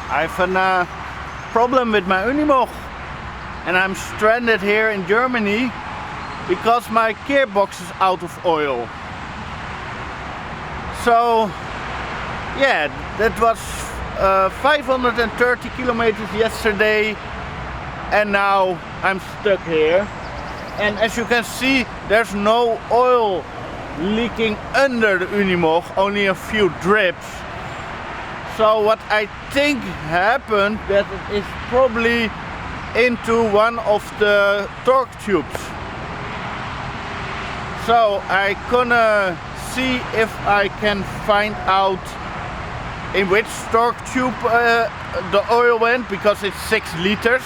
I have a problem with my Unimog and I'm stranded here in Germany because my gearbox is out of oil. So yeah, that was 530 kilometers yesterday and now I'm stuck here. And as you can see, there's no oil leaking under the Unimog, only a few drips. So what I think happened, that it is probably into one of the torque tubes. So I gonna see if I can find out in which torque tube the oil went, because it's 6 liters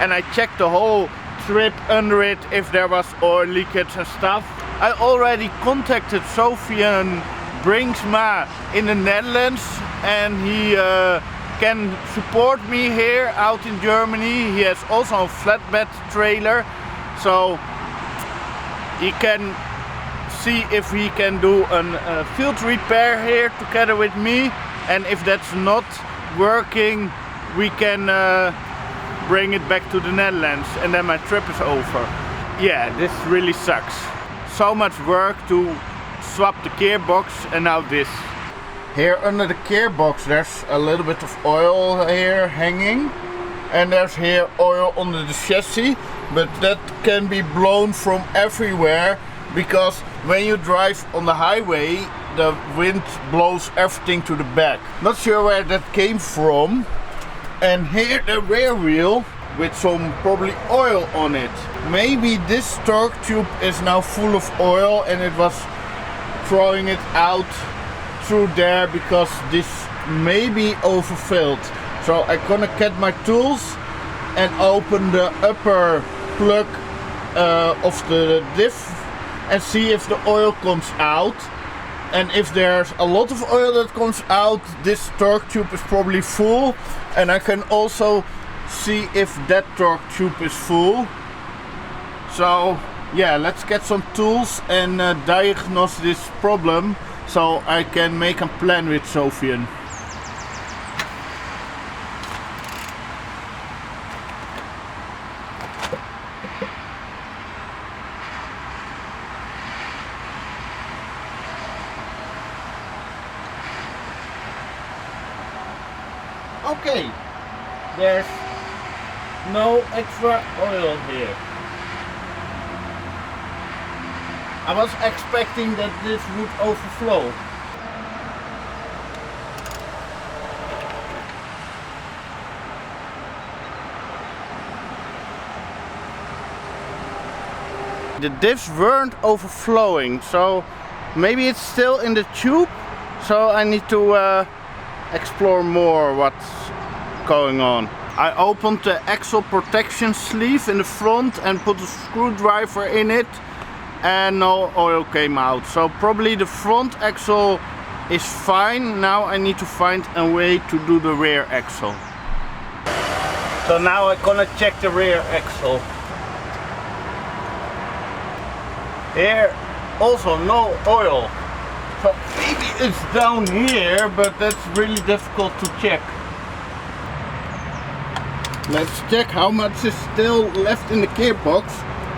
and I checked the whole strip under it if there was oil leakage and stuff. I already contacted Sofian Brinksma in the Netherlands and he can support me here out in Germany. He has also a flatbed trailer, so he can see if he can do a field repair here together with me, and if that's not working we can bring it back to the Netherlands and then my trip is over. Yeah, this really sucks. So much work to swap the gearbox and now this. Here under the gearbox there's a little bit of oil here hanging, and there's here oil under the chassis, but that can be blown from everywhere because when you drive on the highway the wind blows everything to the back. Not sure where that came from. And here the rear wheel with some probably oil on it. Maybe this torque tube is now full of oil and it was throwing it out through there because this maybe overfilled. So I'm gonna get my tools and open the upper plug of the diff and see if the oil comes out. And if there's a lot of oil that comes out, this torque tube is probably full. And I can also see if that torque tube is full. So yeah, let's get some tools and diagnose this problem so I can make a plan with Sofian. Okay, there's no extra oil here. I was expecting that this would overflow. The diffs weren't overflowing, so maybe it's still in the tube, so I need to explore more what's going on. I opened the axle protection sleeve in the front and put a screwdriver in it and no oil came out. So probably the front axle is fine. Now I need to find a way to do the rear axle. So now I'm gonna check the rear axle. Here also no oil. So maybe it's down here, but that's really difficult to check. Let's check how much is still left in the gearbox.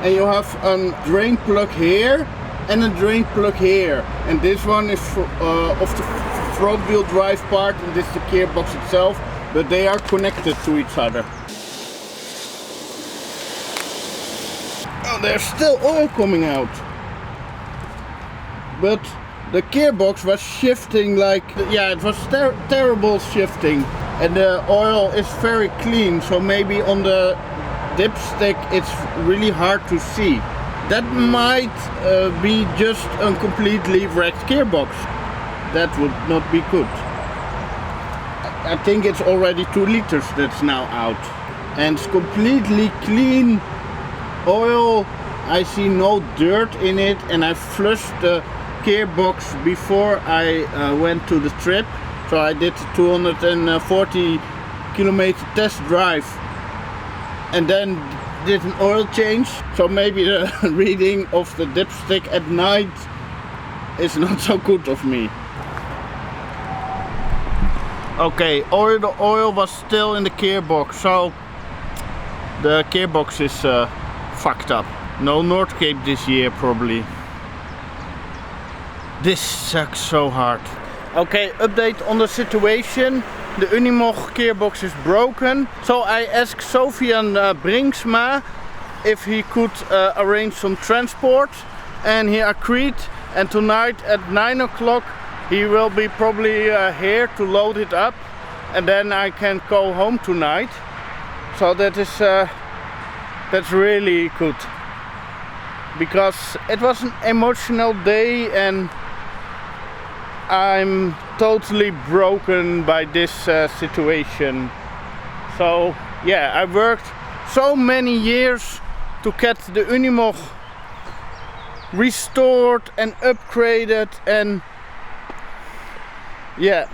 And you have a drain plug here and a drain plug here. And this one is of the front wheel drive part and this is the gearbox itself, but they are connected to each other. Oh, there's still oil coming out. But the gearbox was shifting like, yeah, it was terrible shifting. And the oil is very clean, so maybe on the dipstick it's really hard to see. That might be just a completely wrecked gearbox. That would not be good. I think it's already 2 liters that's now out. And it's completely clean oil. I see no dirt in it, and I flushed the gearbox before I went to the trip. So I did 240 kilometer test drive and then did an oil change. So maybe the reading of the dipstick at night is not so good of me. Okay, all the oil was still in the gearbox, so the gearbox is fucked up. No North Cape this year probably. This sucks so hard. Okay, update on the situation. The Unimog gearbox is broken. So I asked Sofian Bringsma if he could arrange some transport, and he agreed. And tonight at 9 o'clock he will be probably here to load it up, and then I can go home tonight. So that is that's really good, because it was an emotional day and I'm totally broken by this situation. So yeah, I worked so many years to get the Unimog restored and upgraded, and yeah,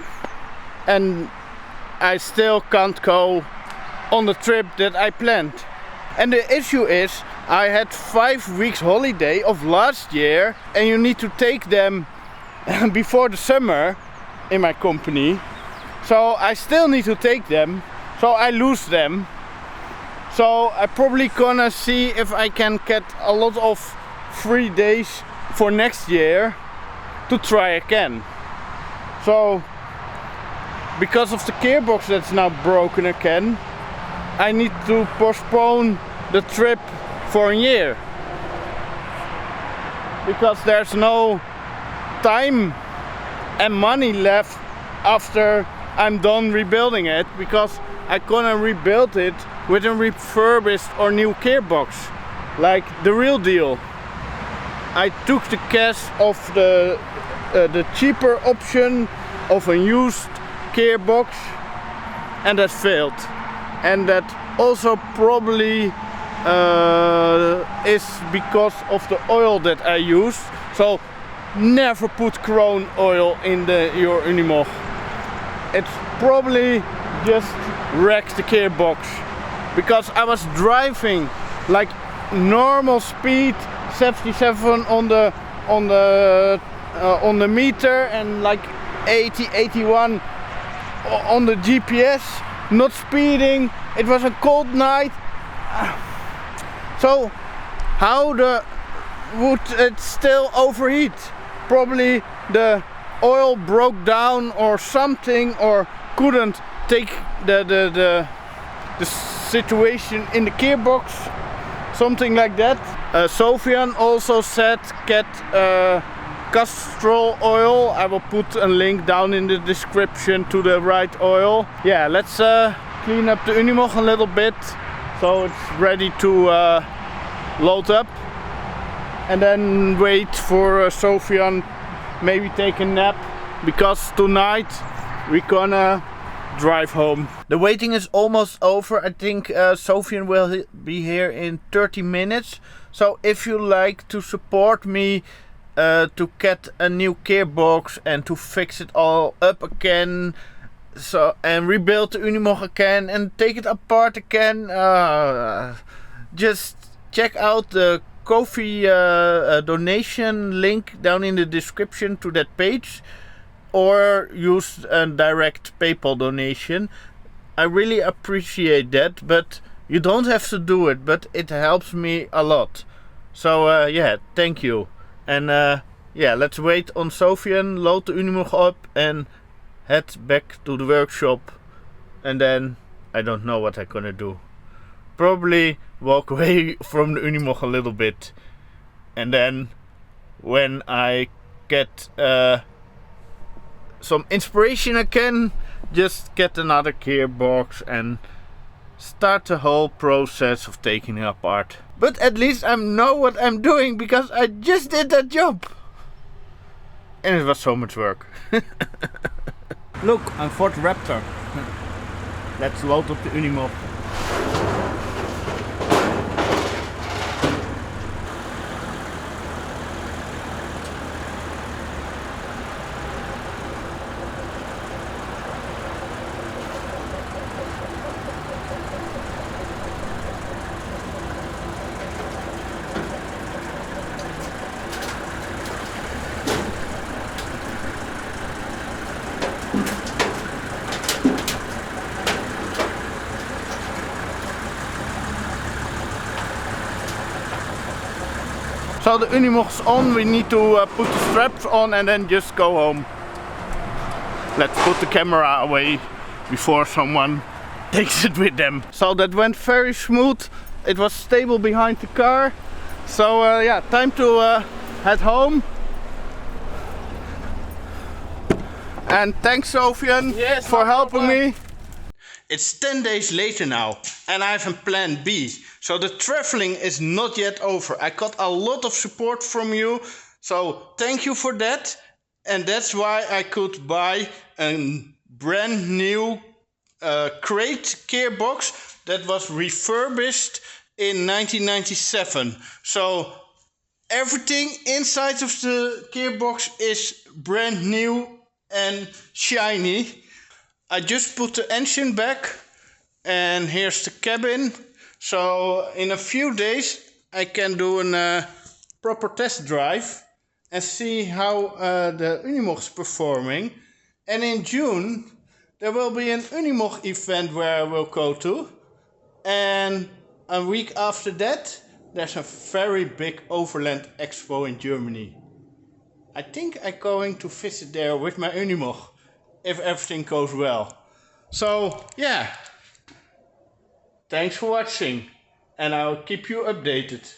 and I still can't go on the trip that I planned. And the issue is, I had 5 weeks holiday of last year, and you need to take them before the summer in my company. So I still need to take them, so I lose them. So I probably gonna see if I can get a lot of free days for next year to try again. So because of the gearbox that's now broken again, I need to postpone the trip for a year, because there's no time and money left after I'm done rebuilding it, because I'm gonna rebuild it with a refurbished or new gearbox, like the real deal. I took the cash of the cheaper option of a used gearbox, and that failed. And that also probably is because of the oil that I used. So never put Crown oil in your Unimog. It's probably just wrecked the gearbox, because I was driving like normal speed, 77 on the meter, and like 80, 81 on the GPS, not speeding. It was a cold night. So how would it still overheat? Probably the oil broke down or something, or couldn't take the situation in the gearbox, something like that. Sofian also said get Castrol oil. I will put a link down in the description to the right oil. Yeah, let's clean up the Unimog a little bit so it's ready to load up, and then wait for Sofian, maybe take a nap, because tonight we're gonna drive home. The waiting is almost over. I think Sofian will be here in 30 minutes. So if you like to support me to get a new gearbox and to fix it all up again, and rebuild the Unimog again and take it apart again, just check out the Ko-fi donation link down in the description to that page, or use a direct PayPal donation. I really appreciate that, but you don't have to do it, but it helps me a lot. So yeah, thank you. And yeah, let's wait on Sofian, load the Unimog up and head back to the workshop, and then I don't know what I'm gonna do. Probably walk away from the Unimog a little bit, and then when I get some inspiration again, just get another gearbox and start the whole process of taking it apart. But at least I know what I'm doing, because I just did that job and it was so much work. Look, I'm Ford Raptor. Let's load up the Unimog. So the Unimog's on, we need to put the straps on and then just go home. Let's put the camera away before someone takes it with them. So that went very smooth. It was stable behind the car. So yeah, time to head home. And thanks Sofian for helping me. It's 10 days later now and I have a plan B. So the traveling is not yet over. I got a lot of support from you. So thank you for that. And that's why I could buy a brand new crate gearbox that was refurbished in 1997. So everything inside of the gearbox is brand new and shiny. I just put the engine back and here's the cabin. So in a few days I can do a proper test drive and see how the Unimog is performing. And in June there will be an Unimog event where I will go to. And a week after that there's a very big Overland expo in Germany. I think I'm going to visit there with my Unimog if everything goes well. So yeah, thanks for watching and I'll keep you updated.